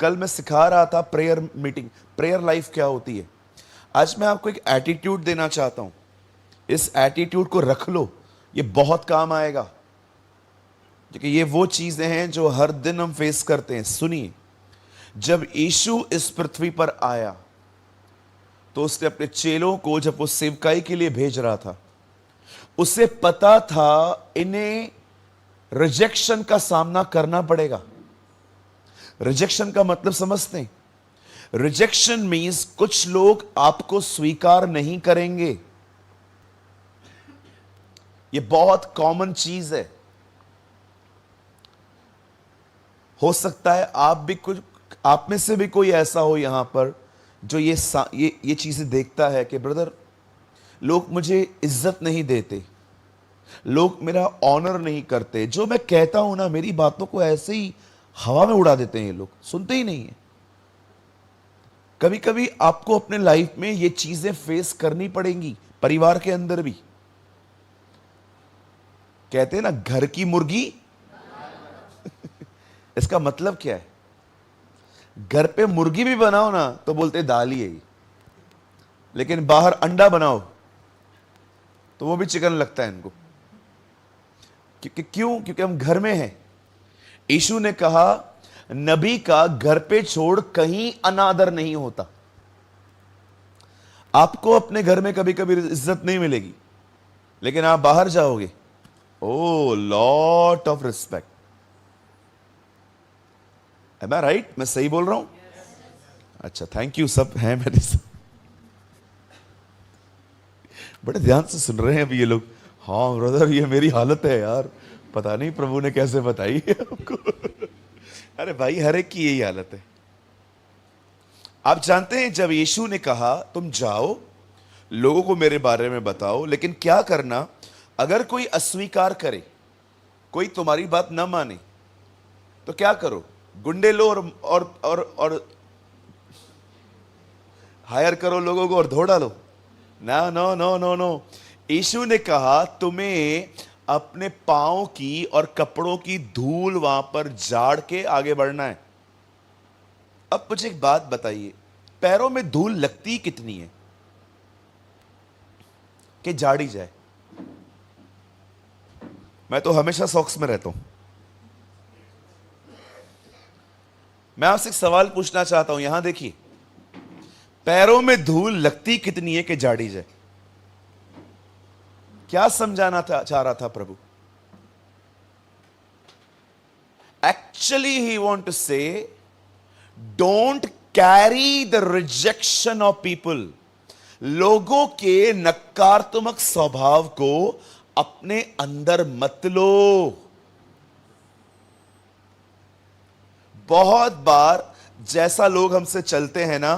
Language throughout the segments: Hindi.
कल मैं सिखा रहा था प्रेयर मीटिंग, प्रेयर लाइफ क्या होती है। आज मैं आपको एक एटीट्यूड देना चाहता हूं, इस एटीट्यूड को रख लो, ये बहुत काम आएगा, क्योंकि ये वो चीजें हैं जो हर दिन हम फेस करते हैं। सुनिए, जब यीशु इस पृथ्वी पर आया तो उसने अपने चेलों को, जब वो सेवकाई के लिए भेज रहा था, उसे पता था इन्हें रिजेक्शन का सामना करना पड़ेगा। रिजेक्शन का मतलब समझते हैं? रिजेक्शन मीन्स कुछ लोग आपको स्वीकार नहीं करेंगे। ये बहुत कॉमन चीज है। हो सकता है आप भी कुछ, आप में से भी कोई ऐसा हो यहां पर जो ये चीजें देखता है कि ब्रदर, लोग मुझे इज्जत नहीं देते, लोग मेरा ऑनर नहीं करते, जो मैं कहता हूं ना, मेरी बातों को ऐसे ही हवा में उड़ा देते हैं, ये लोग सुनते ही नहीं है। कभी कभी आपको अपने लाइफ में ये चीजें फेस करनी पड़ेंगी, परिवार के अंदर भी। कहते हैं ना, घर की मुर्गी इसका मतलब क्या है? घर पे मुर्गी भी बनाओ ना तो बोलते दाल ही है ये, लेकिन बाहर अंडा बनाओ तो वो भी चिकन लगता है इनको। क्योंकि हम घर में हैं। यीशु ने कहा, नबी का घर पे छोड़ कहीं अनादर नहीं होता। आपको अपने घर में कभी कभी इज्जत नहीं मिलेगी, लेकिन आप बाहर जाओगे, a lot of respect. Am I right? मैं सही बोल रहा हूं? अच्छा, थैंक यू। सब हैं मेरे साथ, बड़े ध्यान से सुन रहे हैं अभी ये लोग। हाँ ब्रदर, ये मेरी हालत है यार, पता नहीं प्रभु ने कैसे बताई है आपको। अरे भाई, हर एक की यही हालत है। आप जानते हैं, जब यीशु ने कहा तुम जाओ, लोगों को मेरे बारे में बताओ, लेकिन क्या करना, अगर कोई अस्वीकार करे, कोई तुम्हारी बात न माने, तो क्या करो? गुंडे लो और हायर करो लोगों को और धो डालो? ना, नो नो नो नो। यीशु ने कहा तुम्हें अपने पांव की और कपड़ों की धूल वहां पर झाड़ के आगे बढ़ना है। अब मुझे एक बात बताइए, पैरों में धूल लगती कितनी है कि झाड़ी जाए? मैं तो हमेशा सॉक्स में रहता हूं। मैं आपसे एक सवाल पूछना चाहता हूं, यहां देखिए, पैरों में धूल लगती कितनी है कि झाड़ी जाए? क्या समझाना चाह रहा था प्रभु? एक्चुअली ही वांट टू से, don't carry the rejection of people. लोगों के नकारात्मक स्वभाव को अपने अंदर मत लो। बहुत बार जैसा लोग हमसे चलते हैं ना,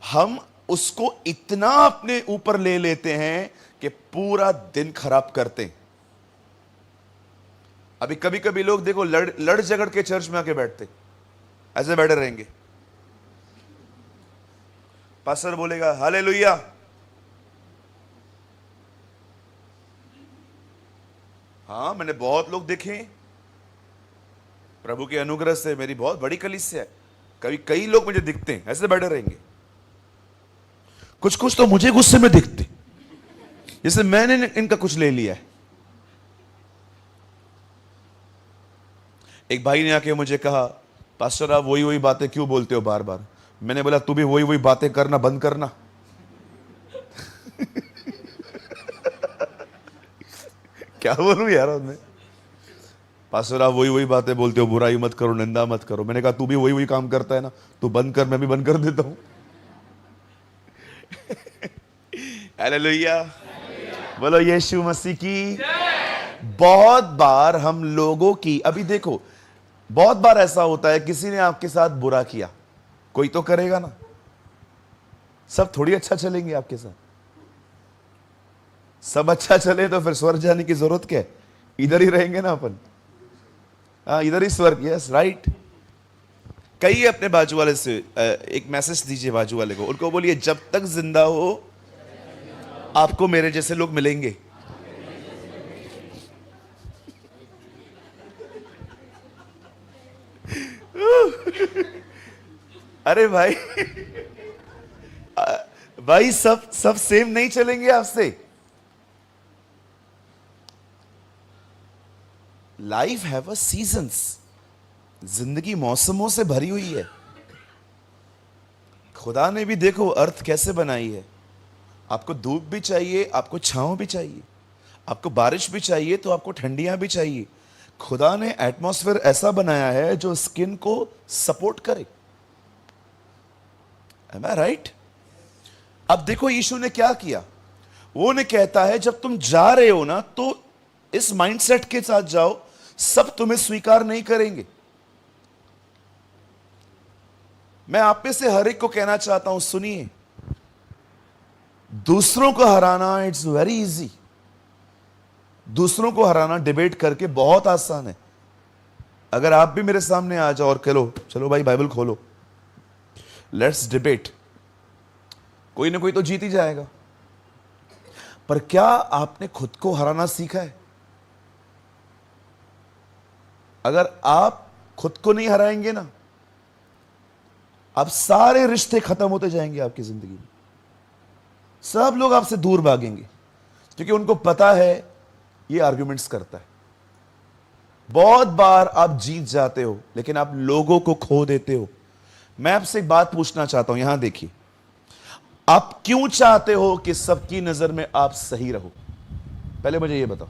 हम उसको इतना अपने ऊपर ले लेते हैं कि पूरा दिन खराब करते हैं। अभी कभी कभी लोग देखो, लड़ झगड़ के चर्च में आके बैठते, ऐसे बैठे रहेंगे। पास्टर बोलेगा हालेलुया, हाँ मैंने बहुत लोग देखे प्रभु के अनुग्रह से, मेरी बहुत बड़ी कलीसिया है, कभी कई लोग मुझे दिखते हैं ऐसे बैठे रहेंगे। कुछ कुछ तो मुझे गुस्से में दिखते, जैसे मैंने इनका कुछ ले लिया है। एक भाई ने आके मुझे कहा, पास्टर आप वही वही बातें क्यों बोलते हो बार बार? मैंने बोला तू भी वही वही बातें करना बंद करना। क्या बोलूं यार उन्हें? पास्टर आप वही वही बातें बोलते हो, बुराई मत करो, निंदा मत करो। मैंने कहा तू भी वही वही काम करता है ना, तू बंद कर, मैं भी बंद कर देता हूं। हालेलुया, बोलो यीशु मसीह की। बहुत बार हम लोगों की, अभी देखो, बहुत बार ऐसा होता है, किसी ने आपके साथ बुरा किया, कोई तो करेगा ना। सब थोड़ी अच्छा चलेंगे आपके साथ। सब अच्छा चले तो फिर स्वर्ग जाने की जरूरत क्या है? इधर ही रहेंगे ना अपन। हाँ, इधर ही स्वर्ग। Yes right. कहिए अपने बाजू वाले से, एक मैसेज दीजिए बाजू वाले को, उनको बोलिए जब तक जिंदा हो आपको मेरे जैसे लोग मिलेंगे। अरे भाई, भाई सब सब सेम नहीं चलेंगे आपसे। Life have a seasons. जिंदगी मौसमों से भरी हुई है। खुदा ने भी देखो अर्थ कैसे बनाई है। आपको धूप भी चाहिए, आपको छांव भी चाहिए, आपको बारिश भी चाहिए तो आपको ठंडियां भी चाहिए। खुदा ने एटमॉस्फेयर ऐसा बनाया है जो स्किन को सपोर्ट करे। Am I right? अब देखो यीशु ने क्या किया। वो ने कहता है जब तुम जा रहे हो ना तो इस माइंडसेट के साथ जाओ, सब तुम्हें स्वीकार नहीं करेंगे। मैं आप में से हर एक को कहना चाहता हूं, सुनिए, दूसरों को हराना इट्स वेरी इजी। दूसरों को हराना डिबेट करके बहुत आसान है। अगर आप भी मेरे सामने आ जाओ और कहो चलो भाई बाइबल खोलो, लेट्स डिबेट, कोई ना कोई तो जीत ही जाएगा। पर क्या आपने खुद को हराना सीखा है? अगर आप खुद को नहीं हराएंगे ना, अब सारे रिश्ते खत्म होते जाएंगे आपकी जिंदगी में। सब लोग आपसे दूर भागेंगे क्योंकि उनको पता है ये आर्गुमेंट्स करता है। बहुत बार आप जीत जाते हो लेकिन आप लोगों को खो देते हो। मैं आपसे एक बात पूछना चाहता हूं, यहां देखिए, आप क्यों चाहते हो कि सबकी नजर में आप सही रहो? पहले मुझे ये बताओ,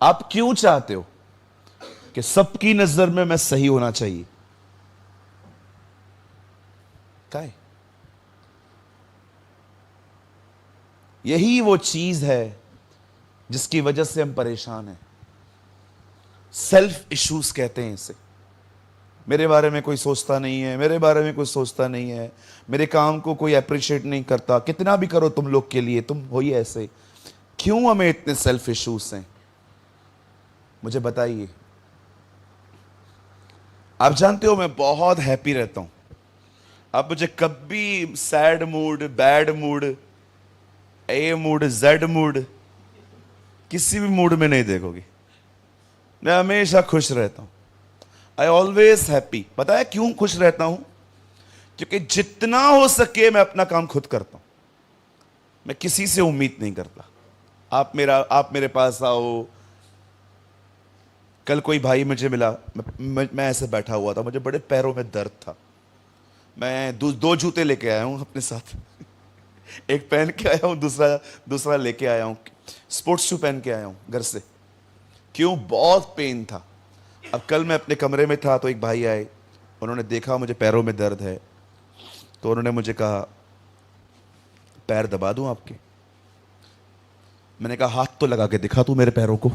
आप क्यों चाहते हो कि सबकी नजर में मैं सही होना चाहिए? क्या है? यही वो चीज है जिसकी वजह से हम परेशान हैं। सेल्फ इश्यूज कहते हैं इसे। मेरे बारे में कोई सोचता नहीं है, मेरे बारे में कोई सोचता नहीं है, मेरे काम को कोई अप्रिशिएट नहीं करता, कितना भी करो तुम लोग के लिए तुम हो ही ऐसे। क्यों हमें इतने सेल्फ इश्यूज हैं? मुझे बताइए। आप जानते हो मैं बहुत हैप्पी रहता हूं। आप मुझे कभी सैड मूड, बैड मूड, ए मूड, जेड मूड, किसी भी मूड में नहीं देखोगे। मैं हमेशा खुश रहता हूं। I always happy. पता है क्यों खुश रहता हूं? क्योंकि जितना हो सके मैं अपना काम खुद करता हूं। मैं किसी से उम्मीद नहीं करता आप मेरे पास आओ। कल कोई भाई मुझे मिला, मैं ऐसे बैठा हुआ था, मुझे बड़े पैरों में दर्द था। मैं दो जूते लेके आया हूं अपने साथ। एक पहन के आया हूं, दूसरा लेके आया हूं। स्पोर्ट्स शू पहन के आया हूं घर से। क्यों? बहुत पेन था। अब कल मैं अपने कमरे में था तो एक भाई आए, उन्होंने देखा मुझे पैरों में दर्द है तो उन्होंने मुझे कहा पैर दबा दूं आपके? मैंने कहा हाथ तो लगा के दिखा तू मेरे पैरों को।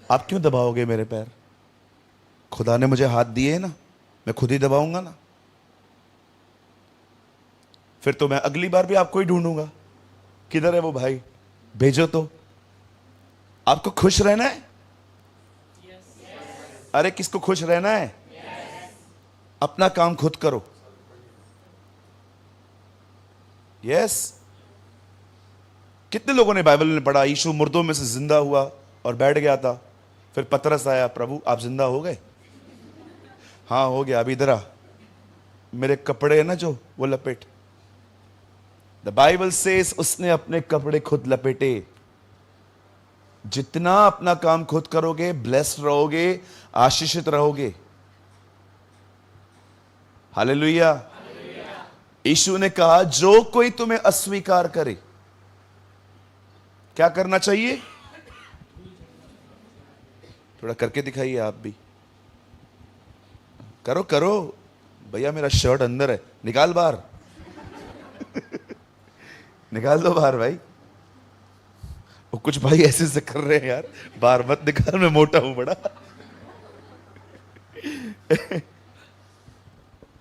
आप क्यों दबाओगे मेरे पैर? खुदा ने मुझे हाथ दिए है ना, मैं खुद ही दबाऊंगा ना। फिर तो मैं अगली बार भी आपको ही ढूंढूंगा। किधर है वो भाई? भेजो तो। आपको खुश रहना है? अरे किसको खुश रहना है? अपना काम खुद करो। यस। कितने लोगों ने बाइबल में पढ़ा यीशु मुर्दों में से जिंदा हुआ और बैठ गया था, फिर पतरस आया, प्रभु आप जिंदा हो गए? हाँ हो गया। अभी इधर आ, मेरे कपड़े है ना जो वो लपेट। द बाइबल सेज उसने अपने कपड़े खुद लपेटे। जितना अपना काम खुद करोगे ब्लेस्ड रहोगे, आशीषित रहोगे। हालेलुया। यीशु ने कहा जो कोई तुम्हें अस्वीकार करे, क्या करना चाहिए? थोड़ा करके दिखाइए आप भी। करो करो भैया, मेरा शर्ट अंदर है, निकाल बाहर। निकाल दो बाहर भाई। वो कुछ भाई ऐसे से कर रहे हैं यार, बाहर मत निकाल, मैं मोटा हूं बड़ा।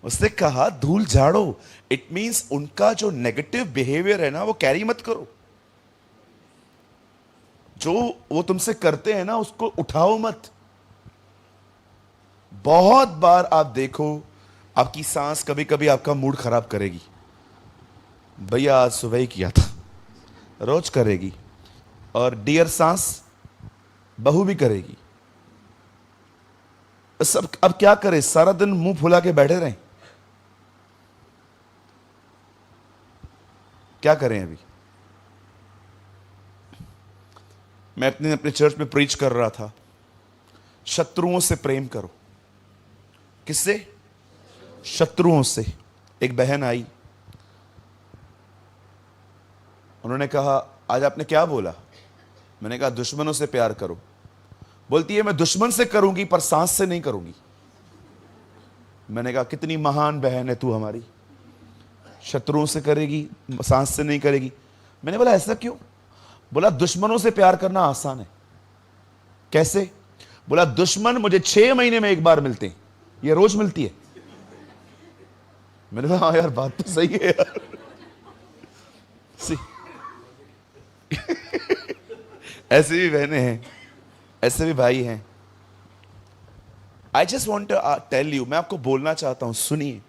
उसने कहा धूल झाड़ो। इट मींस उनका जो नेगेटिव बिहेवियर है ना वो कैरी मत करो। जो वो तुमसे करते हैं ना उसको उठाओ मत। बहुत बार आप देखो आपकी सांस कभी कभी आपका मूड खराब करेगी। भैया आज सुबह ही किया था, रोज करेगी। और डियर सांस बहू भी करेगी। सब अब क्या करें, सारा दिन मुंह फुला के बैठे रहें? क्या करें अभी? मैं अपने अपने चर्च में प्रीच कर रहा था, शत्रुओं से प्रेम करो। किससे? शत्रुओं से। एक बहन आई, उन्होंने कहा आज आपने क्या बोला? मैंने कहा दुश्मनों से प्यार करो। बोलती है मैं दुश्मन से करूंगी पर सांस से नहीं करूंगी। मैंने कहा कितनी महान बहन है तू हमारी, शत्रुओं से करेगी, सांस से नहीं करेगी। मैंने बोला ऐसा क्यों? बोला दुश्मनों से प्यार करना आसान है। कैसे? बोला दुश्मन मुझे 6 महीने में एक बार मिलते हैं, ये रोज मिलती है। मैंने कहा हाँ यार बात तो सही है यार। ऐसे भी बहनें हैं, ऐसे भी भाई हैं। I just want to tell you, मैं आपको बोलना चाहता हूं, सुनिए।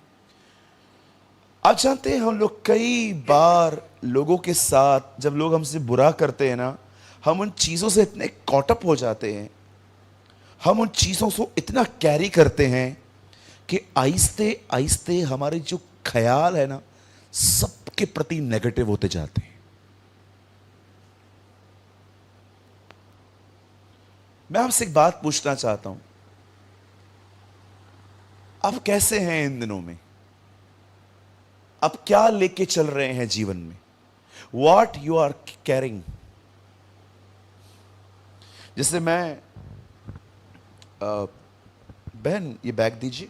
आप जानते हैं हम लोग कई बार लोगों के साथ जब लोग हमसे बुरा करते हैं ना, हम उन चीजों से इतने कॉटअप हो जाते हैं, हम उन चीजों को इतना कैरी करते हैं कि आहिस्ते आहिस्ते हमारे जो ख्याल है ना सबके प्रति नेगेटिव होते जाते हैं। मैं आपसे एक बात पूछना चाहता हूं, आप कैसे हैं इन दिनों में? आप क्या लेके चल रहे हैं जीवन में? What you are carrying? जैसे मैं बहन ये बैग दीजिए।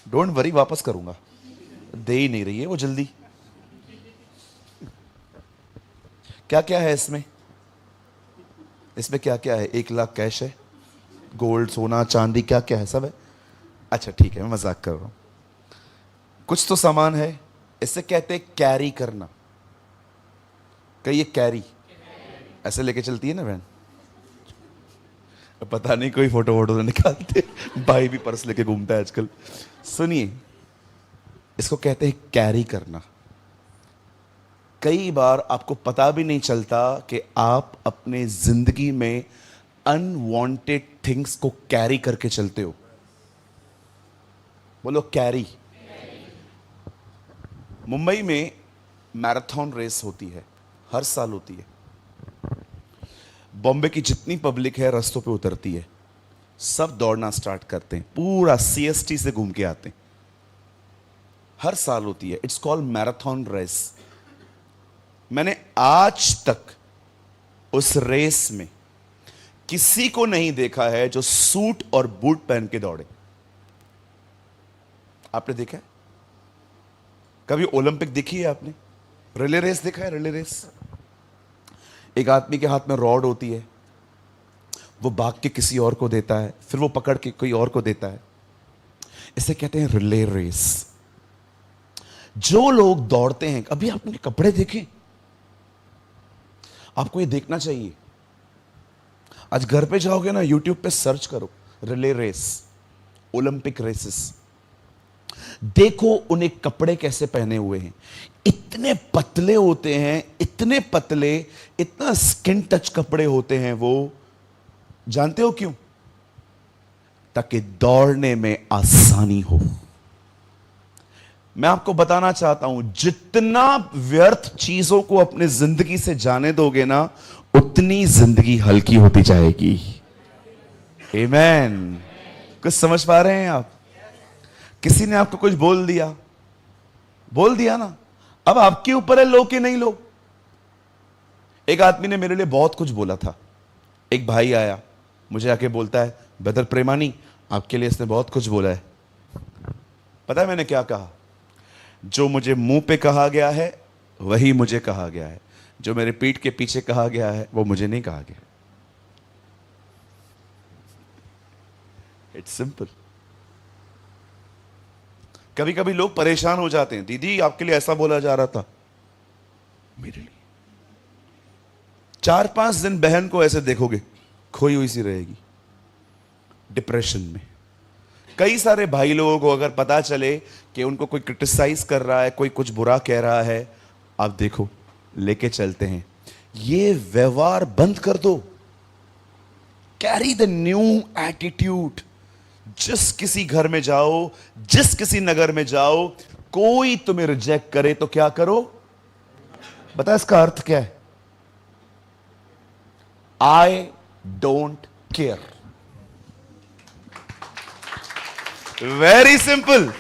डोंट वरी, वापस करूंगा। दे ही नहीं रही है वो जल्दी। क्या क्या है इसमें? इसमें क्या क्या है? 1 लाख कैश है, गोल्ड, सोना, चांदी, क्या क्या है? सब है। अच्छा ठीक है, मैं मजाक कर रहा हूं। कुछ तो सामान है, इससे कहते हैं कैरी करना। कहिए कैरी। ऐसे लेके चलती है ना बहन, पता नहीं कोई फोटो वोटो निकालते, भाई भी पर्स लेके घूमता है आजकल। सुनिए, इसको कहते हैं कैरी करना। कई बार आपको पता भी नहीं चलता कि आप अपने जिंदगी में अनवांटेड थिंग्स को कैरी करके चलते हो। बोलो कैरी। मुंबई में मैराथन रेस होती है, हर साल होती है। बॉम्बे की जितनी पब्लिक है रास्तों पे उतरती है, सब दौड़ना स्टार्ट करते हैं, पूरा सीएसटी से घूम के आते हैं। हर साल होती है, इट्स कॉल्ड मैराथन रेस। मैंने आज तक उस रेस में किसी को नहीं देखा है जो सूट और बूट पहन के दौड़े। आपने देखा है? कभी ओलंपिक देखी है आपने? रिले रेस देखा है? रिले रेस, एक आदमी के हाथ में रॉड होती है, वो भाग के किसी और को देता है, फिर वो पकड़ के कोई और को देता है। इसे कहते हैं रिले रेस। जो लोग दौड़ते हैं, अभी आपने कपड़े देखे? आपको ये देखना चाहिए। आज घर पे जाओगे ना, यूट्यूब पे सर्च करो रिले रेस, ओलंपिक रेसेस। देखो उन्हें कपड़े कैसे पहने हुए हैं, इतने पतले होते हैं, इतने पतले, इतना स्किन टच कपड़े होते हैं वो। जानते हो क्यों? ताकि दौड़ने में आसानी हो। मैं आपको बताना चाहता हूं, जितना व्यर्थ चीजों को अपने जिंदगी से जाने दोगे ना, उतनी जिंदगी हल्की होती जाएगी। आमीन। कुछ समझ पा रहे हैं आप? किसी ने आपको कुछ बोल दिया ना, अब आपके ऊपर है लो कि नहीं लो। एक आदमी ने मेरे लिए बहुत कुछ बोला था। एक भाई आया, मुझे आके बोलता है, ब्रदर प्रेमानी, आपके लिए इसने बहुत कुछ बोला है। पता है मैंने क्या कहा? जो मुझे मुंह पे कहा गया है वही मुझे कहा गया है, जो मेरे पीठ के पीछे कहा गया है वो मुझे नहीं कहा गया। It's simple. कभी कभी लोग परेशान हो जाते हैं, दीदी आपके लिए ऐसा बोला जा रहा था, मेरे लिए। 4-5 दिन बहन को ऐसे देखोगे, खोई हुई सी रहेगी, डिप्रेशन में। कई सारे भाई लोगों को अगर पता चले कि उनको कोई क्रिटिसाइज कर रहा है, कोई कुछ बुरा कह रहा है, आप देखो लेके चलते हैं, ये व्यवहार बंद कर दो। Carry the new attitude. जिस किसी घर में जाओ, जिस किसी नगर में जाओ, कोई तुम्हें रिजेक्ट करे तो क्या करो? बता इसका अर्थ क्या है? I don't care. Very simple.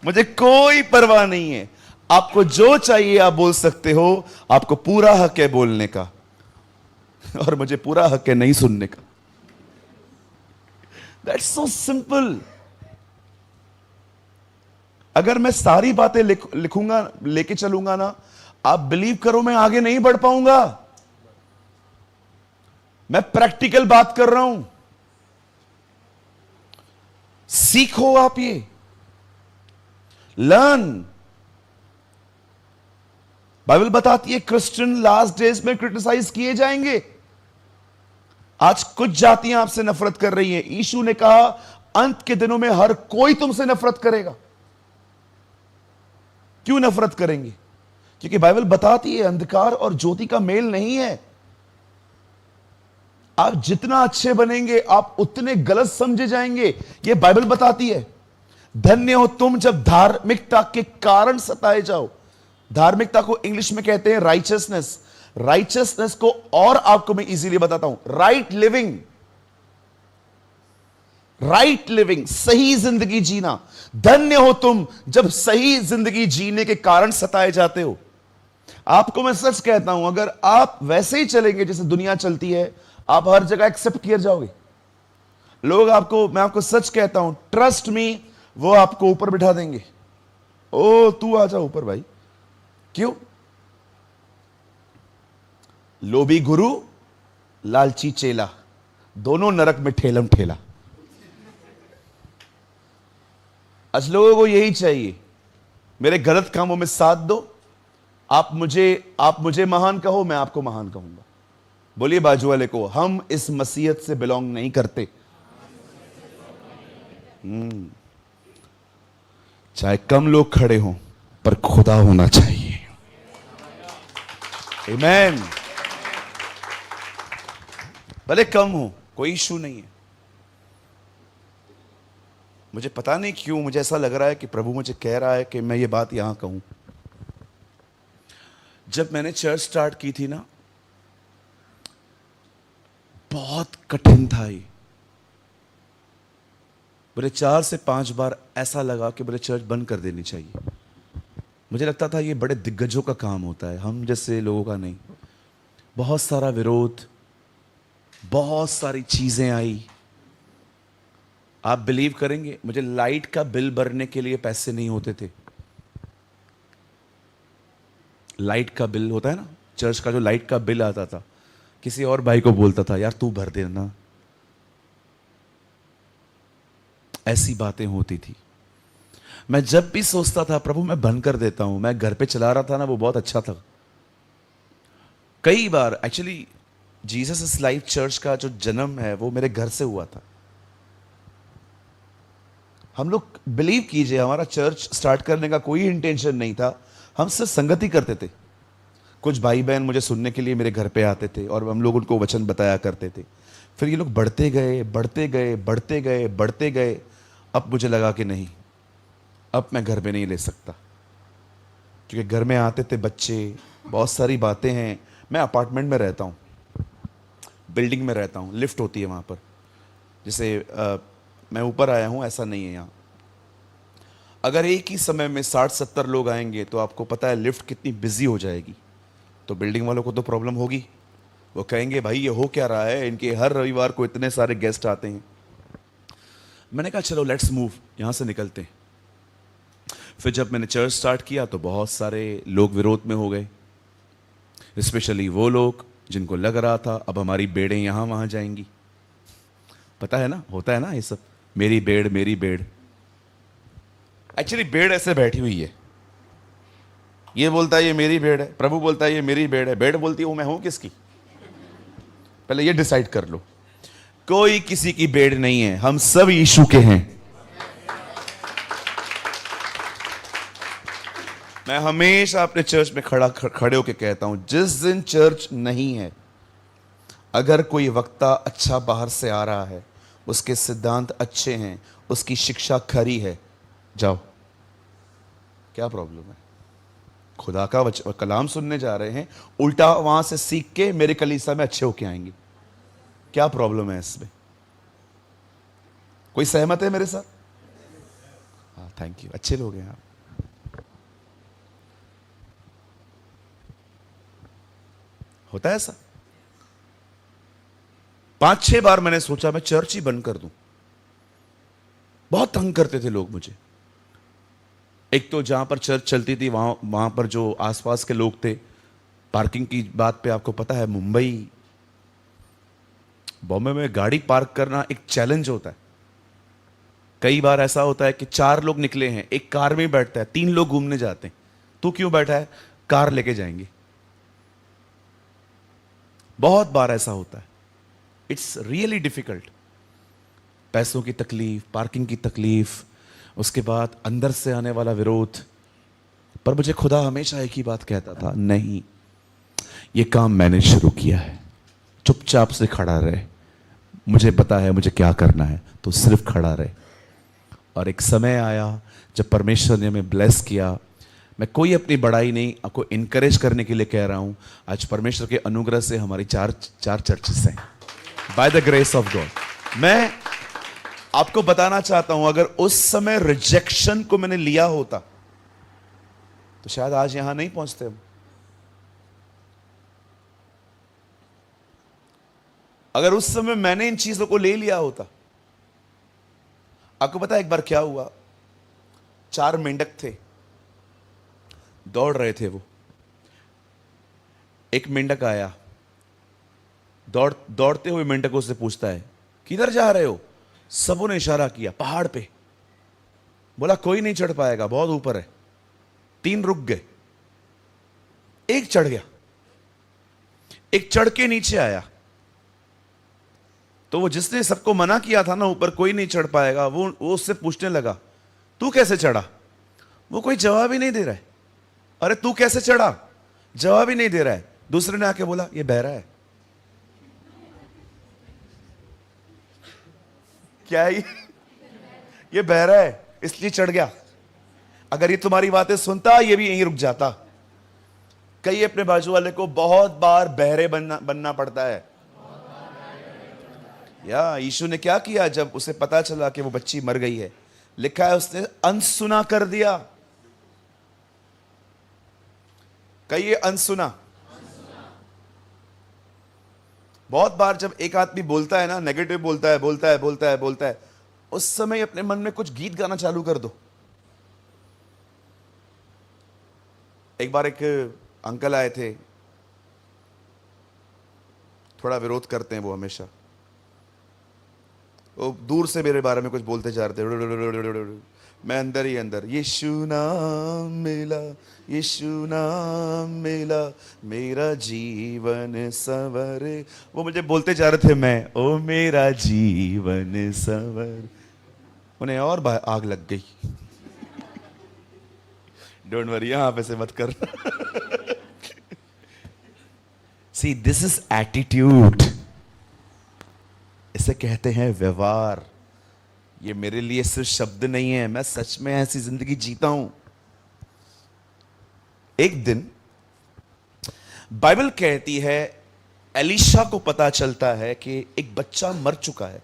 मुझे कोई परवाह नहीं है। आपको जो चाहिए आप बोल सकते हो, आपको पूरा हक है बोलने का, और मुझे पूरा हक है नहीं सुनने का। That's so simple. अगर मैं सारी बातें लिखूंगा, लेके चलूंगा ना, आप बिलीव करो मैं आगे नहीं बढ़ पाऊंगा। मैं प्रैक्टिकल बात कर रहा हूं। सीखो आप ये, लर्न। बाइबल बताती है क्रिश्चियन लास्ट डेज में क्रिटिसाइज किए जाएंगे। आज कुछ जातियां आपसे नफरत कर रही हैं। यीशु ने कहा अंत के दिनों में हर कोई तुमसे नफरत करेगा। क्यों नफरत करेंगे? क्योंकि बाइबल बताती है अंधकार और ज्योति का मेल नहीं है। आप जितना अच्छे बनेंगे आप उतने गलत समझे जाएंगे। यह बाइबल बताती है। धन्य हो तुम जब धार्मिकता के कारण सताए जाओ। धार्मिकता को इंग्लिश में कहते हैं राइचियसनेस। राइचियसनेस को और आपको मैं इजीली बताता हूं, राइट लिविंग। राइट लिविंग, सही जिंदगी जीना। धन्य हो तुम जब सही जिंदगी जीने के कारण सताए जाते हो। आपको मैं सच कहता हूं, अगर आप वैसे ही चलेंगे जैसे दुनिया चलती है, आप हर जगह एक्सेप्ट किए जाओगे। लोग आपको, मैं आपको सच कहता हूं, ट्रस्ट मी, वो आपको ऊपर बिठा देंगे। ओ तू आ जा ऊपर भाई। क्यों? लोभी गुरु, लालची चेला, दोनों नरक में ठेलम ठेला। आज लोगों को यही चाहिए, मेरे गलत कामों में साथ दो, आप मुझे महान कहो, मैं आपको महान कहूंगा। बोलिए बाजू वाले को, हम इस मसीहत से बिलोंग नहीं करते। चाहे कम लोग खड़े हों, पर खुदा होना चाहिए। आमीन। भले कम हो, कोई इशू नहीं है। मुझे पता नहीं क्यों मुझे ऐसा लग रहा है कि प्रभु मुझे कह रहा है कि मैं ये बात यहां कहूं। जब मैंने चर्च स्टार्ट की थी ना, बहुत कठिन था ये। बोले 4 से 5 बार ऐसा लगा कि बोले चर्च बंद कर देनी चाहिए। मुझे लगता था ये बड़े दिग्गजों का काम होता है, हम जैसे लोगों का नहीं। बहुत सारा विरोध, बहुत सारी चीजें आई। आप बिलीव करेंगे, मुझे लाइट का बिल भरने के लिए पैसे नहीं होते थे। लाइट का बिल होता है ना, चर्च का जो लाइट का बिल आता था, किसी और भाई को बोलता था यार तू भर देना। ऐसी बातें होती थी। मैं जब भी सोचता था प्रभु मैं बंद कर देता हूं, मैं घर पे चला रहा था ना, वो बहुत अच्छा था। कई बार actually Jesus is Life Church का जो जन्म है वो मेरे घर से हुआ था। हम लोग बिलीव कीजिए, हमारा चर्च स्टार्ट करने का कोई इंटेंशन नहीं था, हम सिर्फ संगति करते थे। कुछ भाई बहन मुझे सुनने के लिए मेरे घर पे आते थे और हम लोग उनको वचन बताया करते थे। फिर ये लोग बढ़ते गए बढ़ते गए बढ़ते गए बढ़ते गए। अब मुझे लगा कि नहीं, अब मैं घर पे नहीं ले सकता, क्योंकि घर में आते थे बच्चे, बहुत सारी बातें हैं। मैं अपार्टमेंट में रहता हूँ, बिल्डिंग में रहता हूँ, लिफ्ट होती है वहाँ पर। जैसे मैं ऊपर आया हूँ, ऐसा नहीं है यहाँ। अगर एक ही समय में 60-70 लोग आएंगे तो आपको पता है लिफ्ट कितनी बिजी हो जाएगी। तो बिल्डिंग वालों को तो प्रॉब्लम होगी, वो कहेंगे भाई ये हो क्या रहा है, इनके हर रविवार को इतने सारे गेस्ट आते हैं। मैंने कहा चलो लेट्स मूव, यहाँ से निकलते हैं। फिर जब मैंने चर्च स्टार्ट किया तो बहुत सारे लोग विरोध में हो गए, स्पेशली वो लोग जिनको लग रहा था अब हमारी बेड़ें यहाँ वहाँ जाएंगी। पता है ना, होता है ना ये सब, मेरी बेड़ मेरी बेड़। एक्चुअली बेड़ ऐसे बैठी हुई है, ये बोलता है ये मेरी बेड़ है, प्रभु बोलता है ये मेरी बेड़ है, बेड़ बोलती है वो मैं हूं किसकी? पहले ये डिसाइड कर लो। कोई किसी की बेड़ नहीं है, हम सब यीशु के हैं। मैं हमेशा अपने चर्च में खड़े होकर कहता हूं, जिस दिन चर्च नहीं है अगर कोई वक्ता अच्छा बाहर से आ रहा है, उसके सिद्धांत अच्छे हैं, उसकी शिक्षा खरी है, जाओ, क्या प्रॉब्लम है? खुदा का कलाम सुनने जा रहे हैं, उल्टा वहां से सीख के मेरे कलीसिया में अच्छे होके आएंगे, क्या प्रॉब्लम है इसमें? कोई सहमत है मेरे साथ? हाँ, थैंक यू, अच्छे लोग हैं आप। होता है ऐसा। 5-6 बार मैंने सोचा मैं चर्च ही बंद कर दूं, बहुत तंग करते थे लोग मुझे। एक तो जहां पर चर्च चलती थी वहां पर जो आसपास के लोग थे, पार्किंग की बात पे आपको पता है, मुंबई बॉम्बे में गाड़ी पार्क करना एक चैलेंज होता है। कई बार ऐसा होता है कि 4 लोग निकले हैं, एक कार में बैठता है, 3 लोग घूमने जाते हैं, तू क्यों बैठा है? कार लेके जाएंगे। बहुत बार ऐसा होता है। It's really difficult. पैसों की तकलीफ, पार्किंग की तकलीफ, उसके बाद अंदर से आने वाला विरोध। पर मुझे खुदा हमेशा एक ही बात कहता था, नहीं, ये काम मैंने शुरू किया है, चुपचाप से खड़ा रहे, मुझे पता है मुझे क्या करना है, तो सिर्फ खड़ा रहे। और एक समय आया जब परमेश्वर ने हमें ब्लेस किया। मैं कोई अपनी बड़ाई नहीं, आपको इनकरेज करने के लिए कह रहा हूं। आज परमेश्वर के अनुग्रह से हमारी चार चर्चेस हैं, by the grace of God. मैं आपको बताना चाहता हूं, अगर उस समय रिजेक्शन को मैंने लिया होता तो शायद आज यहां नहीं पहुंचते हम। अगर उस समय मैंने इन चीजों को ले लिया होता। आपको पता है एक बार क्या हुआ? 4 मेंढक थे, दौड़ रहे थे वो। एक मेंढक आया, दौड़ते हुए मेंढकों से पूछता है, किधर जा रहे हो? सबों ने इशारा किया, पहाड़ पे। बोला कोई नहीं चढ़ पाएगा, बहुत ऊपर है। 3 रुक गए, एक चढ़ गया। एक चढ़ के नीचे आया, तो वो जिसने सबको मना किया था ना, ऊपर कोई नहीं चढ़ पाएगा, वो उससे पूछने लगा, तू कैसे चढ़ा? वो कोई जवाब ही नहीं दे रहा है। अरे तू कैसे चढ़ा? जवाब ही नहीं दे रहा है। दूसरे ने आके बोला, ये बहरा है। क्या है ये बहरा है इसलिए चढ़ गया। अगर ये तुम्हारी बातें सुनता, ये भी यहीं रुक जाता। कई अपने बाजू वाले को, बहुत बार बहरे बनना पड़ता है। या यीशु ने क्या किया जब उसे पता चला कि वो बच्ची मर गई है? लिखा है उसने अनसुना कर दिया। कहिए अनसुना। बहुत बार जब एक आदमी बोलता है ना, नेगेटिव बोलता है, उस समय अपने मन में कुछ गीत गाना चालू कर दो। एक बार एक अंकल आए थे, थोड़ा विरोध करते हैं वो हमेशा। वो दूर से मेरे बारे में कुछ बोलते जा रहे थे, मैं अंदर ही अंदर, यीशु नाम मिला, यीशु नाम मिला, मेरा जीवन संवरे। वो मुझे बोलते जा रहे थे, मैं, ओ मेरा जीवन संवर। उन्हें और आग लग गई। डोंट वरी, यहां पे से मत कर। सी, दिस इज एटीट्यूड। इसे कहते हैं व्यवहार। ये मेरे लिए सिर्फ शब्द नहीं है, मैं सच में ऐसी जिंदगी जीता हूं। एक दिन बाइबल कहती है, एलीशा को पता चलता है कि एक बच्चा मर चुका है।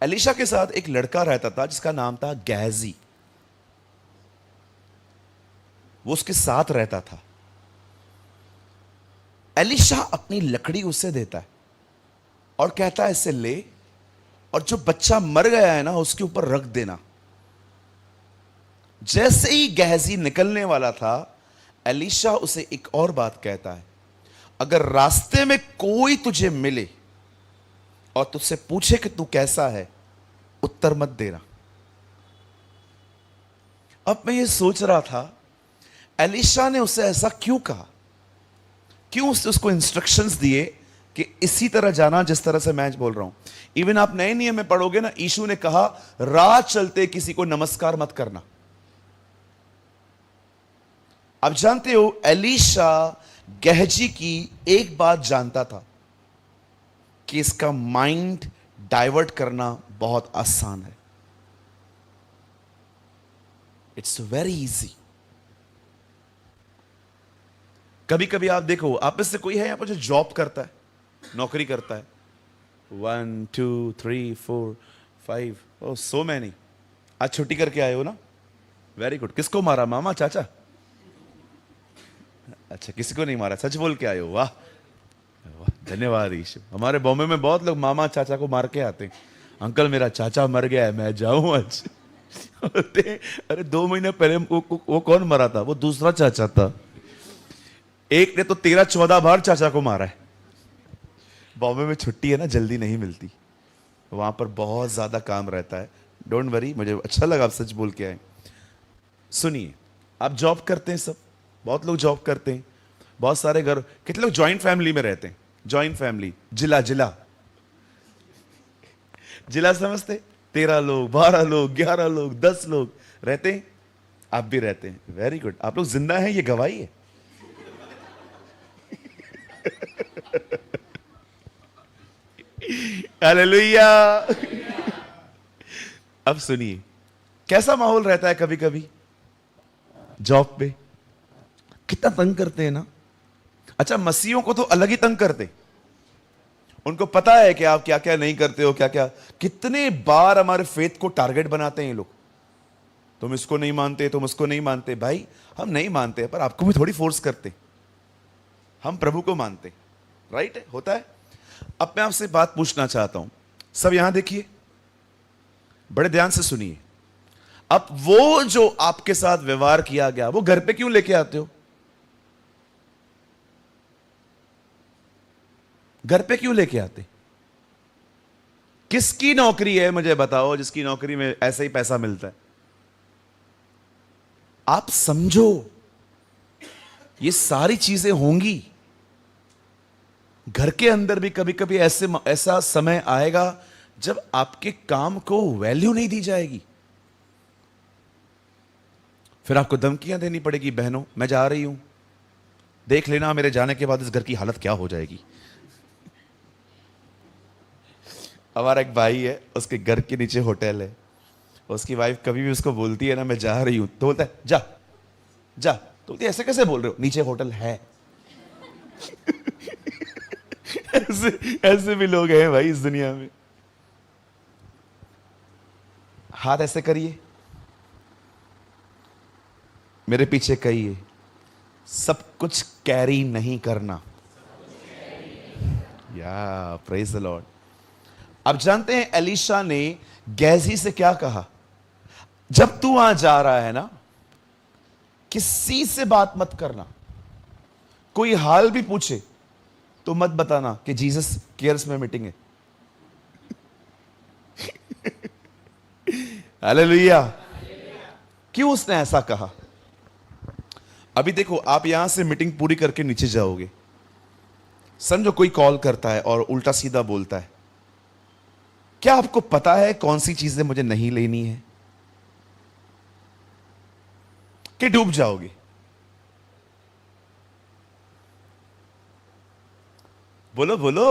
एलीशा के साथ एक लड़का रहता था जिसका नाम था गेहजी। वो उसके साथ रहता था। एलीशा अपनी लकड़ी उसे देता है और कहता है, इसे ले और जो बच्चा मर गया है ना, उसके ऊपर रख देना। जैसे ही गेहजी निकलने वाला था, एलीशा उसे एक और बात कहता है, अगर रास्ते में कोई तुझे मिले और तुझसे पूछे कि तू कैसा है, उत्तर मत देना। अब मैं ये सोच रहा था, एलीशा ने उसे ऐसा क्यों कहा? क्यों उसको इंस्ट्रक्शंस दिए कि इसी तरह जाना जिस तरह से मैं बोल रहा हूं? इवन आप नए नियम में पढ़ोगे ना, यीशु ने कहा, राह चलते किसी को नमस्कार मत करना। आप जानते हो, एलीशा गहजी की एक बात जानता था कि इसका माइंड डाइवर्ट करना बहुत आसान है। It's very easy. कभी कभी आप देखो, आप में से कोई है यहां पर जो जॉब करता है, नौकरी करता है? 1 2 3 4 5, ओ सो मैनी। आज छुट्टी करके आए हो ना? Very good. किसको मारा, मामा चाचा? अच्छा, किसी को नहीं मारा, सच बोल के आए हो। वाह वाह, धन्यवाद ईश्वर। हमारे बॉम्बे में बहुत लोग मामा चाचा को मार के आते हैं। अंकल मेरा चाचा मर गया है, मैं जाऊं आज? अरे 2 महीने पहले वो कौन मरा था? वो दूसरा चाचा था। एक ने तो 13-14 बार चाचा को मारा है। बॉम्बे में छुट्टी है ना, जल्दी नहीं मिलती, वहां पर बहुत ज्यादा काम रहता है। डोंट वरी, मुझे अच्छा लगा आप सच बोल के आए। सुनिए, आप जॉब करते हैं, सब बहुत लोग जॉब करते हैं, बहुत सारे घर। कितने लोग जॉइंट फैमिली में रहते हैं? जॉइंट फैमिली, जिला जिला जिला समझते? 13 लोग, 12 लोग, 11 लोग, 10 लोग रहते हैं। आप भी रहते हैं, वेरी गुड। आप लोग जिंदा हैं, ये गवाही है। हालेलुया। अब सुनिए, कैसा माहौल रहता है कभी कभी जॉब पे। कितना तंग करते हैं ना। अच्छा, मसीहों को तो अलग ही तंग करते। उनको पता है कि आप क्या क्या नहीं करते हो, क्या क्या। कितने बार हमारे फेथ को टारगेट बनाते हैं ये लोग। तुम इसको नहीं मानते, तुम उसको नहीं मानते। भाई हम नहीं मानते, पर आपको भी थोड़ी फोर्स करते। हम प्रभु को मानते। राइट है, होता है। अब मैं आपसे बात पूछना चाहता हूं, सब यहां देखिए, बड़े ध्यान से सुनिए। अब वो जो आपके साथ व्यवहार किया गया, वो घर पे क्यों लेके आते हो? घर पे क्यों लेके आते? किसकी नौकरी है मुझे बताओ, जिसकी नौकरी में ऐसे ही पैसा मिलता है? आप समझो, ये सारी चीजें होंगी। घर के अंदर भी कभी कभी ऐसा समय आएगा जब आपके काम को वैल्यू नहीं दी जाएगी। फिर आपको धमकियां देनी पड़ेगी, बहनों मैं जा रही हूं, देख लेना मेरे जाने के बाद इस घर की हालत क्या हो जाएगी। हमारा एक भाई है, उसके घर के नीचे होटल है। उसकी वाइफ कभी भी उसको बोलती है ना मैं जा रही हूं, तो बोलता है जा जा। तो बोलती है ऐसे कैसे बोल रहे हो, नीचे होटल है। ऐसे ऐसे भी लोग हैं भाई इस दुनिया में। हाथ ऐसे करिए, मेरे पीछे कहिए, सब कुछ कैरी नहीं करना। या प्रेज द लॉर्ड। आप जानते हैं एलीशा ने गेहजी से क्या कहा? जब तू वहां जा रहा है ना, किसी से बात मत करना। कोई हाल भी पूछे तो मत बताना कि जीसस केयर्स में मीटिंग है। हालेलुया। क्यों उसने ऐसा कहा? अभी देखो, आप यहां से मीटिंग पूरी करके नीचे जाओगे, समझो कोई कॉल करता है और उल्टा सीधा बोलता है। क्या आपको पता है कौन सी चीजें मुझे नहीं लेनी है? कि डूब जाओगे? बोलो बोलो।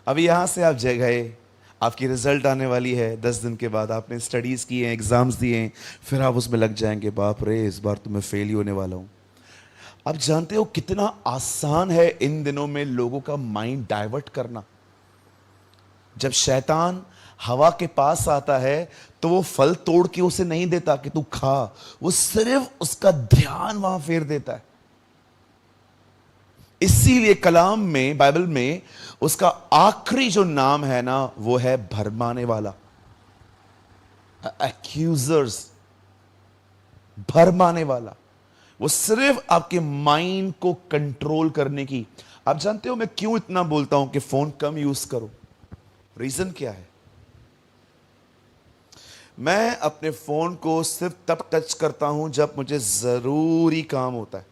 अभी यहां से आप गए, आपकी रिजल्ट आने वाली है 10 दिन के बाद, आपने स्टडीज की हैं, एग्जाम्स दिए हैं, फिर आप उसमें लग जाएंगे, बाप रे इस बार तो मैं फेल ही होने वाला हूं। आप जानते हो कितना आसान है इन दिनों में लोगों का माइंड डाइवर्ट करना। जब शैतान हवा के पास आता है तो वो फल तोड़ के उसे नहीं देता कि तू खा, वो सिर्फ उसका ध्यान वहां फेर देता है। इसीलिए कलाम में, बाइबल में उसका आखिरी जो नाम है ना, वो है भरमाने वाला, एक्यूजर्स, भरमाने वाला। वो सिर्फ आपके माइंड को कंट्रोल करने की। आप जानते हो मैं क्यों इतना बोलता हूं कि फोन कम यूज करो? रीजन क्या है? मैं अपने फोन को सिर्फ तब टच करता हूं जब मुझे जरूरी काम होता है।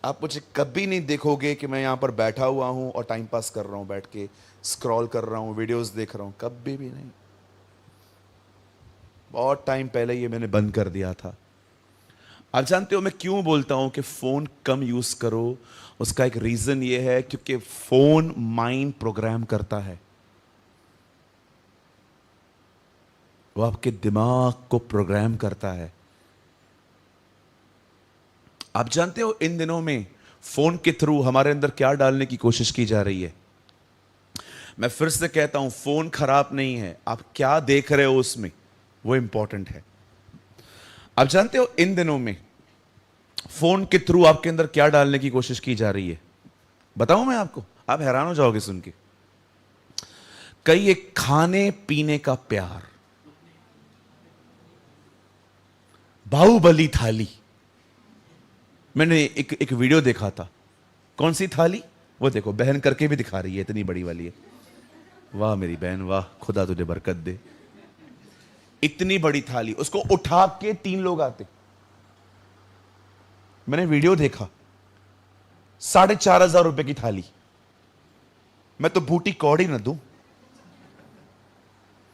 आप मुझे कभी नहीं देखोगे कि मैं यहां पर बैठा हुआ हूं और टाइम पास कर रहा हूं, बैठ के स्क्रॉल कर रहा हूं, वीडियोस देख रहा हूं, कभी भी नहीं। बहुत टाइम पहले ये मैंने बंद कर दिया था। आप जानते हो मैं क्यों बोलता हूं कि फोन कम यूज करो? उसका एक रीजन ये है क्योंकि फोन माइंड प्रोग्राम करता है। वो आपके दिमाग को प्रोग्राम करता है। आप जानते हो इन दिनों में फोन के थ्रू हमारे अंदर क्या डालने की कोशिश की जा रही है? मैं फिर से कहता हूं, फोन खराब नहीं है, आप क्या देख रहे हो उसमें, वो इंपॉर्टेंट है। आप जानते हो इन दिनों में फोन के थ्रू आपके अंदर क्या डालने की कोशिश की जा रही है? बताऊं मैं आपको, आप हैरान हो जाओगे सुन के। कई एक खाने पीने का प्यार, बाहुबली थाली। मैंने एक वीडियो देखा था। कौन सी थाली? वो देखो, बहन करके भी दिखा रही है, इतनी बड़ी वाली है। वाह मेरी बहन, वाह, खुदा तुझे बरकत दे। इतनी बड़ी थाली, उसको उठा के 3 लोग आते। मैंने वीडियो देखा, 4,500 रुपए की थाली। मैं तो बूटी कौड़ी न दूं।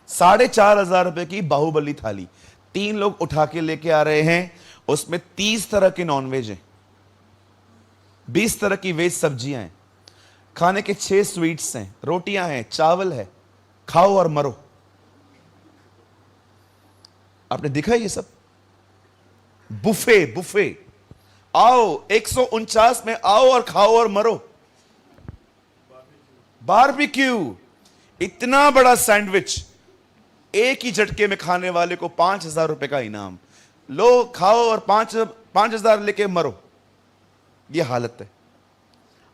4,500 रुपए की बाहुबली थाली, 3 लोग उठा के लेके आ रहे हैं। उसमें 30 तरह के नॉनवेज हैं, 20 तरह की वेज सब्जियां हैं, खाने के 6 स्वीट्स हैं, रोटियां हैं, चावल है, खाओ और मरो। आपने देखा ये सब? Buffet buffet. आओ 149 में आओ और खाओ और मरो। बारबेक्यू, इतना बड़ा सैंडविच, एक ही झटके में खाने वाले को 5,000 रुपए का इनाम। लो खाओ और 5,000 लेके मरो। ये हालत है।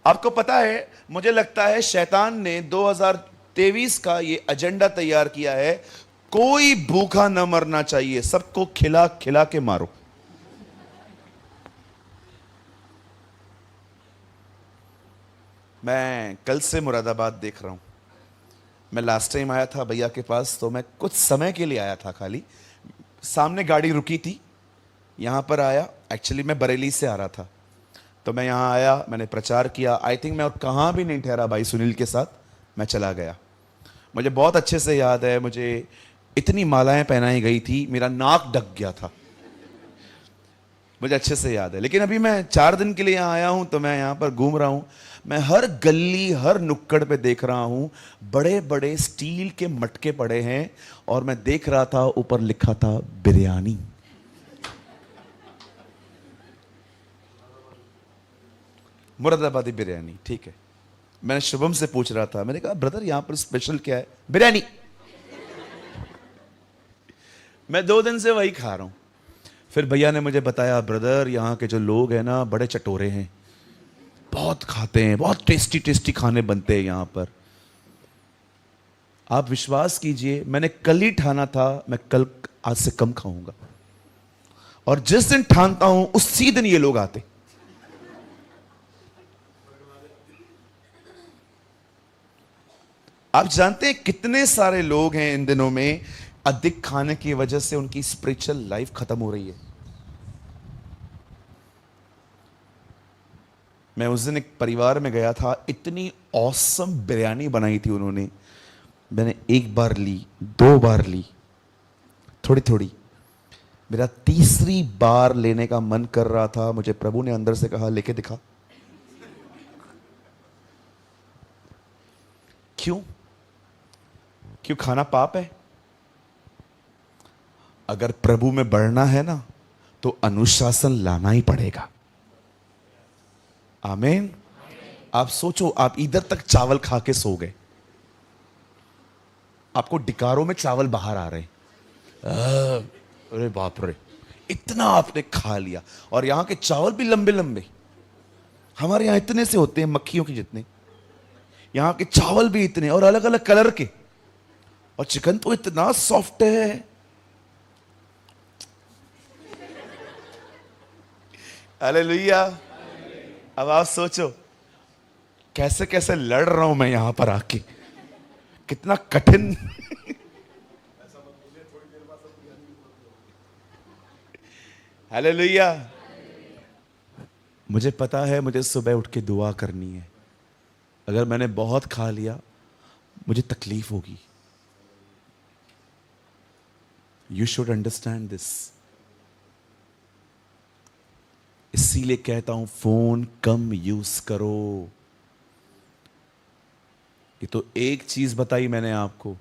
आपको पता है, मुझे लगता है शैतान ने 2023 का ये एजेंडा तैयार किया है, कोई भूखा न मरना चाहिए, सबको खिला खिला के मारो। मैं कल से मुरादाबाद देख रहा हूं। मैं लास्ट टाइम आया था भैया के पास, तो मैं कुछ समय के लिए आया था खाली। सामने गाड़ी रुकी थी, यहां पर आया। एक्चुअली मैं बरेली से आ रहा था, तो मैं यहां आया, मैंने प्रचार किया। आई थिंक मैं और कहां भी नहीं ठहरा भाई सुनील के साथ, मैं चला गया। मुझे बहुत अच्छे से याद है, मुझे इतनी मालाएं पहनाई गई थी, मेरा नाक ढक गया था, मुझे अच्छे से याद है। लेकिन अभी मैं 4 दिन के लिए यहाँ आया हूँ, तो मैं यहाँ पर घूम रहा हूँ। मैं हर गली, हर नुक्कड़ पे देख रहा हूँ, बड़े बड़े स्टील के मटके पड़े हैं। और मैं देख रहा था, ऊपर लिखा था बिरयानी। मुरादाबादी बिरयानी, ठीक है। मैंने शुभम से पूछ रहा था, मैंने कहा ब्रदर यहाँ पर स्पेशल क्या है? बिरयानी। मैं 2 दिन से वही खा रहा हूँ। फिर भैया ने मुझे बताया, ब्रदर यहाँ के जो लोग हैं ना, बड़े चटोरे हैं, बहुत खाते हैं, बहुत टेस्टी टेस्टी खाने बनते हैं यहाँ पर। आप विश्वास कीजिए, मैंने कल ही ठाना था मैं कल आज से कम खाऊंगा, और जिस दिन ठानता हूं उसी दिन ये लोग आते। आप जानते हैं कितने सारे लोग हैं इन दिनों में, अधिक खाने की वजह से उनकी स्पिरिचुअल लाइफ खत्म हो रही है। मैं उस दिन एक परिवार में गया था, इतनी औसम बिरयानी बनाई थी उन्होंने। मैंने 1 बार ली, 2 बार ली, थोड़ी थोड़ी। मेरा तीसरी बार लेने का मन कर रहा था। मुझे प्रभु ने अंदर से कहा, लेके दिखा। क्यों? क्यों खाना पाप है? अगर प्रभु में बढ़ना है ना, तो अनुशासन लाना ही पड़ेगा। आमीन। आप सोचो, आप इधर तक चावल खा के सो गए, आपको डिकारों में चावल बाहर आ रहे हैं। अरे बाप रे, इतना आपने खा लिया। और यहां के चावल भी लंबे लंबे, हमारे यहां इतने से होते हैं मक्खियों के जितने, यहां के चावल भी इतने, और अलग अलग कलर के। और चिकन तो इतना सॉफ्ट है। हालेलुया। अब आप सोचो कैसे कैसे लड़ रहा हूं मैं यहां पर आके, कितना कठिन। हालेलुया। मुझे पता है मुझे सुबह उठ के दुआ करनी है। अगर मैंने बहुत खा लिया मुझे तकलीफ होगी। You should understand this. इसीलिए कहता हूं फोन कम यूज करो। ये तो एक चीज बताई मैंने आपको,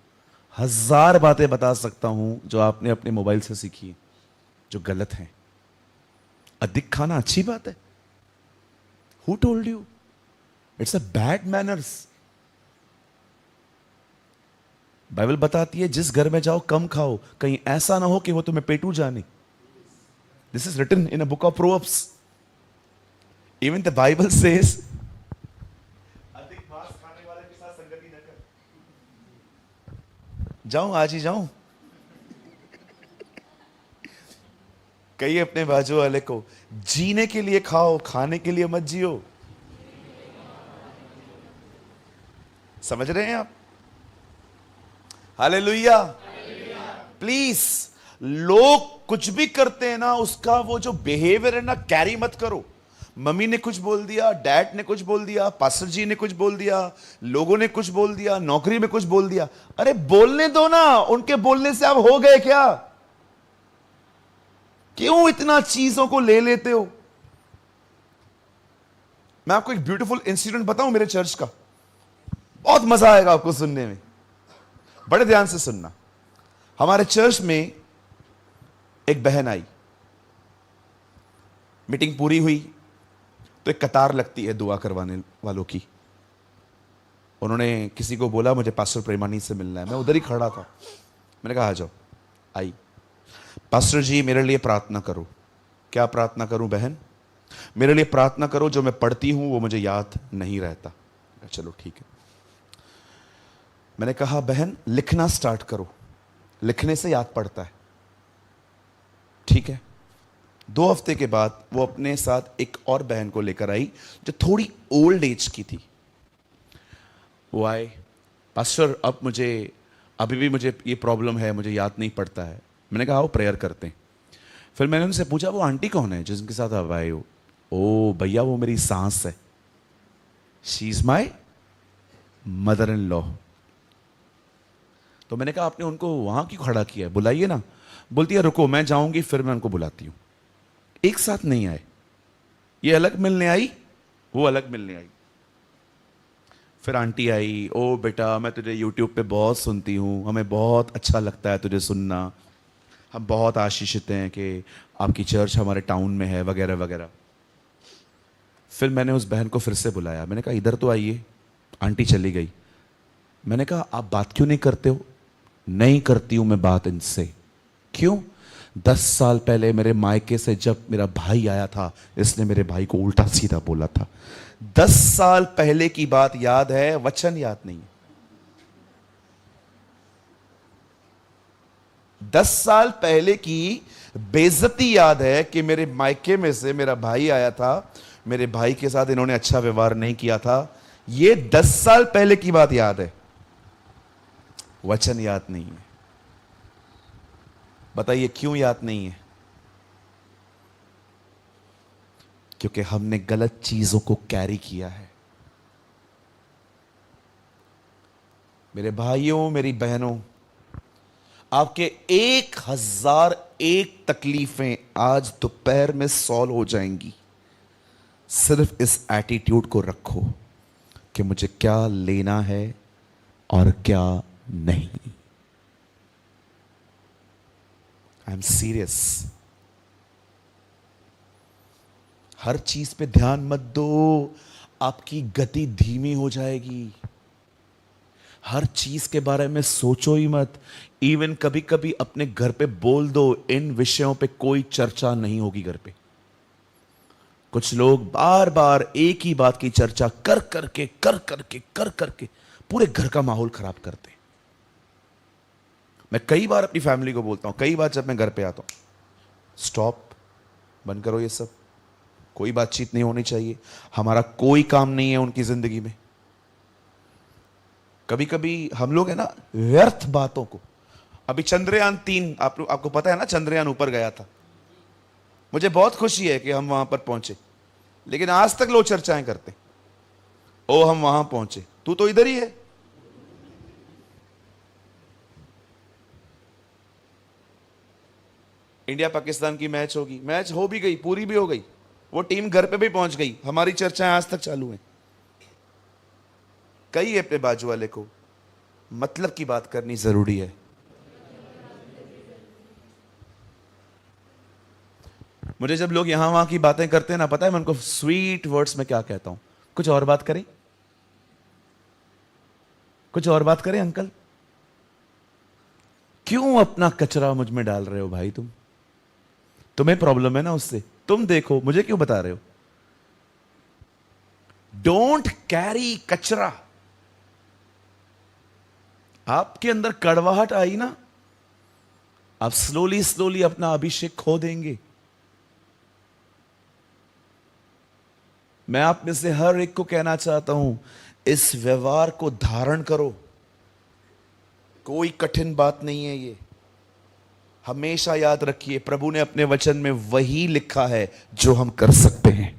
1000 बातें बता सकता हूं जो आपने अपने मोबाइल से सीखी है, जो गलत हैं। अधिक खाना अच्छी बात है? Who told you? It's a bad manners. Bible बताती है जिस घर में जाओ कम खाओ, कहीं ऐसा ना हो कि वो तुम्हें पेटू जाने। This is written in a book of proverbs. Even the Bible says अधिक मांस खाने वाले के साथ संगति न कर। जाऊं, आज ही जाऊं? कहिए अपने बाजू वाले को, जीने के लिए खाओ, खाने के लिए मत जियो। समझ रहे हैं आप? हालेलुया। प्लीज, लोग कुछ भी करते हैं ना, उसका वो जो बिहेवियर है ना, कैरी मत करो। मम्मी ने कुछ बोल दिया, डैड ने कुछ बोल दिया, पास्टर जी ने कुछ बोल दिया, लोगों ने कुछ बोल दिया, नौकरी में कुछ बोल दिया, अरे बोलने दो ना। उनके बोलने से आप हो गए क्या? क्यों इतना चीजों को ले लेते हो? मैं आपको एक ब्यूटीफुल इंसिडेंट बताऊं मेरे चर्च का, बहुत मजा आएगा आपको सुनने में। बड़े ध्यान से सुनना। हमारे चर्च में एक बहन आई, मीटिंग पूरी हुई तो एक कतार लगती है दुआ करवाने वालों की। उन्होंने किसी को बोला मुझे पास्टर प्रेमानी से मिलना है। मैं उधर ही खड़ा था, मैंने कहा आ जाओ। आई, पास्टर जी मेरे लिए प्रार्थना करो। क्या प्रार्थना करूं बहन? मेरे लिए प्रार्थना करो, जो मैं पढ़ती हूं वो मुझे याद नहीं रहता। चलो ठीक है। मैंने कहा बहन लिखना स्टार्ट करो, लिखने से याद पड़ता है। ठीक है। 2 हफ्ते के बाद वो अपने साथ एक और बहन को लेकर आई जो थोड़ी ओल्ड एज की थी। वो आए, पास्टर अब मुझे अभी भी मुझे ये प्रॉब्लम है, मुझे याद नहीं पड़ता है। मैंने कहा आओ प्रेयर करते हैं। फिर मैंने उनसे पूछा वो आंटी कौन है जिनके साथ आप आए हो? ओ भैया वो मेरी सास है, she is my mother in law. तो मैंने कहा आपने उनको वहां क्यों खड़ा किया है, बुलाइए ना। बोलती है रुको मैं जाऊंगी फिर मैं उनको बुलाती हूं। एक साथ नहीं आए, ये अलग मिलने आई, वो अलग मिलने आई। फिर आंटी आई, ओ बेटा मैं तुझे यूट्यूब पे बहुत सुनती हूँ, हमें बहुत अच्छा लगता है तुझे सुनना, हम बहुत आशीषित हैं कि आपकी चर्च हमारे टाउन में है, वगैरह वगैरह। फिर मैंने उस बहन को फिर से बुलाया, मैंने कहा इधर तो आइए। आंटी चली गई। मैंने कहा आप बात क्यों नहीं करते हो? नहीं करती हूं मैं बात इनसे। क्यों? 10 साल पहले मेरे मायके से जब मेरा भाई आया था, इसने मेरे भाई को उल्टा सीधा बोला था। 10 साल पहले की बात याद है, वचन याद नहीं है। 10 साल पहले की बेइज्जती याद है कि मेरे मायके में से मेरा भाई आया था, मेरे भाई के साथ इन्होंने अच्छा व्यवहार नहीं किया था। ये 10 साल पहले की बात याद है, वचन याद नहीं है। बताइए क्यों याद नहीं है? क्योंकि हमने गलत चीजों को कैरी किया है। मेरे भाइयों मेरी बहनों, आपके 1001 तकलीफें आज दोपहर में सॉल्व हो जाएंगी। सिर्फ इस एटीट्यूड को रखो कि मुझे क्या लेना है और क्या नहीं। I am serious. हर चीज पे ध्यान मत दो, आपकी गति धीमी हो जाएगी। हर चीज के बारे में सोचो ही मत। इवन कभी कभी अपने घर पे बोल दो, इन विषयों पे कोई चर्चा नहीं होगी घर पे। कुछ लोग बार बार एक ही बात की चर्चा कर करके पूरे घर का माहौल खराब करते। मैं कई बार अपनी फैमिली को बोलता हूं, कई बार जब मैं घर पे आता हूं, स्टॉप, बंद करो ये सब, कोई बातचीत नहीं होनी चाहिए, हमारा कोई काम नहीं है उनकी जिंदगी में। कभी कभी हम लोग है ना व्यर्थ बातों को, अभी चंद्रयान 3 आपको पता है ना, चंद्रयान ऊपर गया था। मुझे बहुत खुशी है कि हम वहां पर पहुंचे, लेकिन आज तक लोग चर्चाएं करते, ओ हम वहां पहुंचे, तू तो इधर ही है। इंडिया पाकिस्तान की मैच होगी, मैच हो भी गई, पूरी भी हो गई, वो टीम घर पे भी पहुंच गई, हमारी चर्चाएं आज तक चालू हैं। कई अपने बाजू वाले को मतलब की बात करनी जरूरी है। मुझे जब लोग यहां वहां की बातें करते हैं ना, पता है मैं उनको स्वीट वर्ड्स में क्या कहता हूं? कुछ और बात करें, कुछ और बात करें अंकल। क्यों अपना कचरा मुझ में डाल रहे हो भाई? तुम्हें प्रॉब्लम है ना उससे, तुम देखो, मुझे क्यों बता रहे हो? डोंट कैरी कचरा। आपके अंदर कड़वाहट आई ना, आप स्लोली स्लोली अपना अभिषेक खो देंगे। मैं आप में से हर एक को कहना चाहता हूं, इस व्यवहार को धारण करो। कोई कठिन बात नहीं है ये। हमेशा याद रखिए, प्रभु ने अपने वचन में वही लिखा है जो हम कर सकते हैं।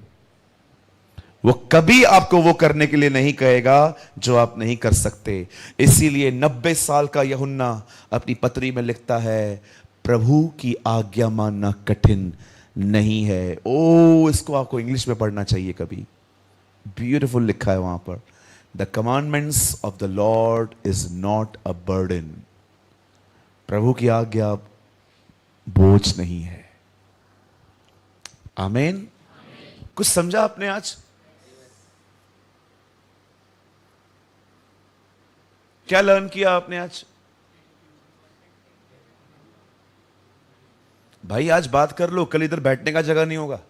वो कभी आपको वो करने के लिए नहीं कहेगा जो आप नहीं कर सकते। इसीलिए 90 साल का यूहन्ना अपनी पत्री में लिखता है, प्रभु की आज्ञा मानना कठिन नहीं है। ओ, इसको आपको इंग्लिश में पढ़ना चाहिए कभी। ब्यूटीफुल लिखा है वहां पर, the commandments of the Lord is not a burden. प्रभु की आज्ञा बोझ नहीं है। आमीन। कुछ समझा आपने आज? क्या लर्न किया आपने आज? भाई आज बात कर लो, कल इधर बैठने का जगह नहीं होगा।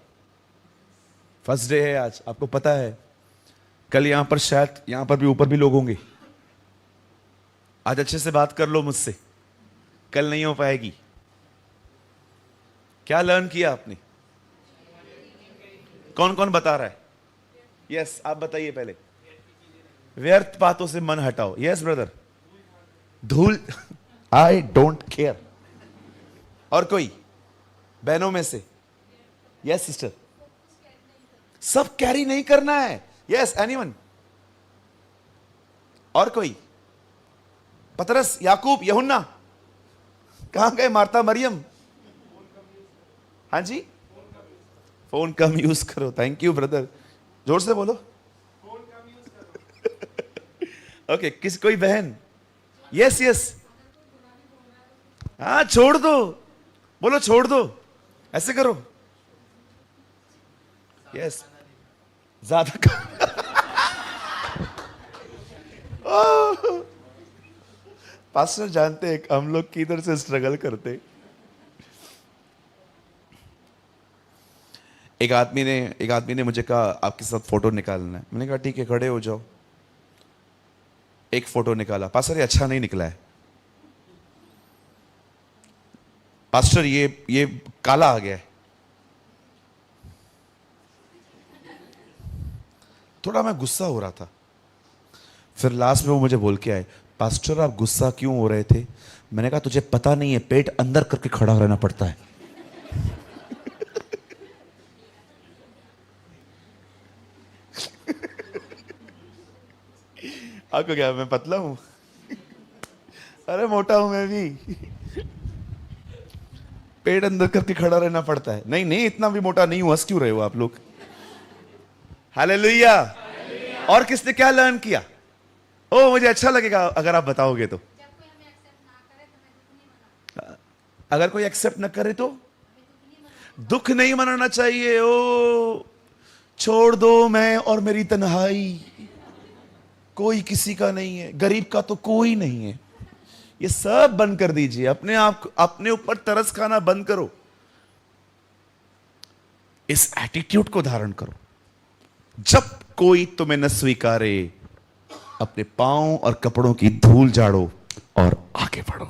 फर्स्ट डे है आज, आपको पता है। कल यहां पर शायद यहां पर भी ऊपर भी लोग होंगे। आज अच्छे से बात कर लो मुझसे, कल नहीं हो पाएगी। क्या लर्न किया आपने? कौन कौन बता रहा है? यस, आप बताइए पहले। व्यर्थ बातों से मन हटाओ। Yes brother. धूल, आई डोंट केयर। और कोई बहनों में से? Yes sister. सब कैरी नहीं करना है। Yes, anyone? और कोई? पतरस, याकूब, यूहन्ना? कहां गए? मार्था, मरियम? हाँ जी, फोन कम यूज करो। थैंक यू ब्रदर, जोर से बोलो। ओके, किस कोई बहन? Yes yes. हाँ, छोड़ दो, बोलो छोड़ दो, ऐसे करो। यस, ज्यादा पास्टर जानते हैं हम लोग किधर से स्ट्रगल करते। एक आदमी ने मुझे कहा आपके साथ फोटो निकालना है। मैंने कहा ठीक है, खड़े हो जाओ। एक फोटो निकाला। पास्टर ये अच्छा नहीं निकला है पास्टर, ये काला आ गया है। थोड़ा मैं गुस्सा हो रहा था। फिर लास्ट में वो मुझे बोल के आए, पास्टर आप गुस्सा क्यों हो रहे थे? मैंने कहा तुझे पता नहीं है, पेट अंदर करके खड़ा रहना पड़ता है। आपको क्या, मैं पतला हूं? अरे मोटा हूं मैं भी। पेट अंदर करके खड़ा रहना पड़ता है। नहीं नहीं, इतना भी मोटा नहीं हूं। हंस क्यों रहे हो आप लोग? हालेलुया। और किसने क्या लर्न किया? ओ, मुझे अच्छा लगेगा अगर आप बताओगे तो। अगर कोई एक्सेप्ट न करे तो दुख नहीं मनाना चाहिए। ओ, छोड़ दो, मैं और मेरी तन्हाई, कोई किसी का नहीं है, गरीब का तो कोई नहीं है। ये सब बंद कर दीजिए। अपने आप, अपने ऊपर तरस खाना बंद करो। इस एटीट्यूड को धारण करो। जब कोई तुम्हें न स्वीकारे, अपने पांव और कपड़ों की धूल झाड़ो और आगे बढ़ो।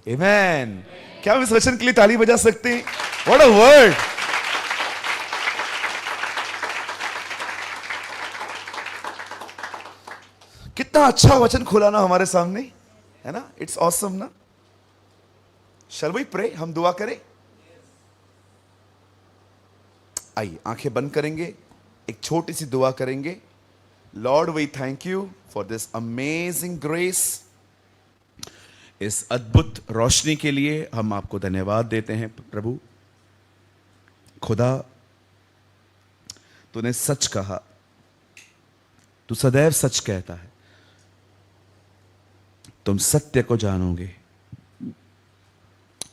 आमेन। क्या हम इस वचन के लिए ताली बजा सकते हैं? What a word. कितना अच्छा वचन खुला ना हमारे सामने, है ना? इट्स ऑसम ना। Shall we pray? हम दुआ करें। आइए आंखें बंद करेंगे, एक छोटी सी दुआ करेंगे। Lord we thank you for this amazing grace. इस अद्भुत रोशनी के लिए हम आपको धन्यवाद देते हैं प्रभु। खुदा, तूने सच कहा, तू सदैव सच कहता है। तुम सत्य को जानोगे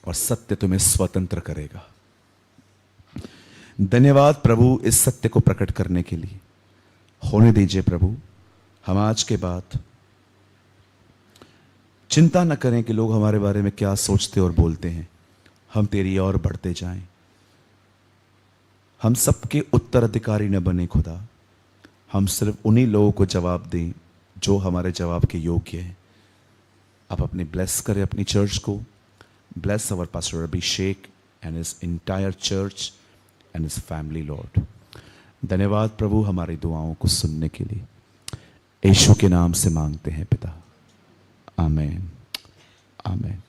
और सत्य तुम्हें स्वतंत्र करेगा। धन्यवाद प्रभु इस सत्य को प्रकट करने के लिए। होने दीजिए प्रभु, हम आज के बाद चिंता न करें कि लोग हमारे बारे में क्या सोचते और बोलते हैं। हम तेरी ओर बढ़ते जाएं। हम सबके उत्तराधिकारी न बने खुदा। हम सिर्फ उन्हीं लोगों को जवाब दें जो हमारे जवाब के योग्य हैं। आप अपने ब्लेस करें अपनी चर्च को। Bless our pastor Abhishek and his entire church and his family Lord. धन्यवाद प्रभु हमारी दुआओं को सुनने के लिए। यीशु के नाम से मांगते हैं पिता, आमीन, आमीन।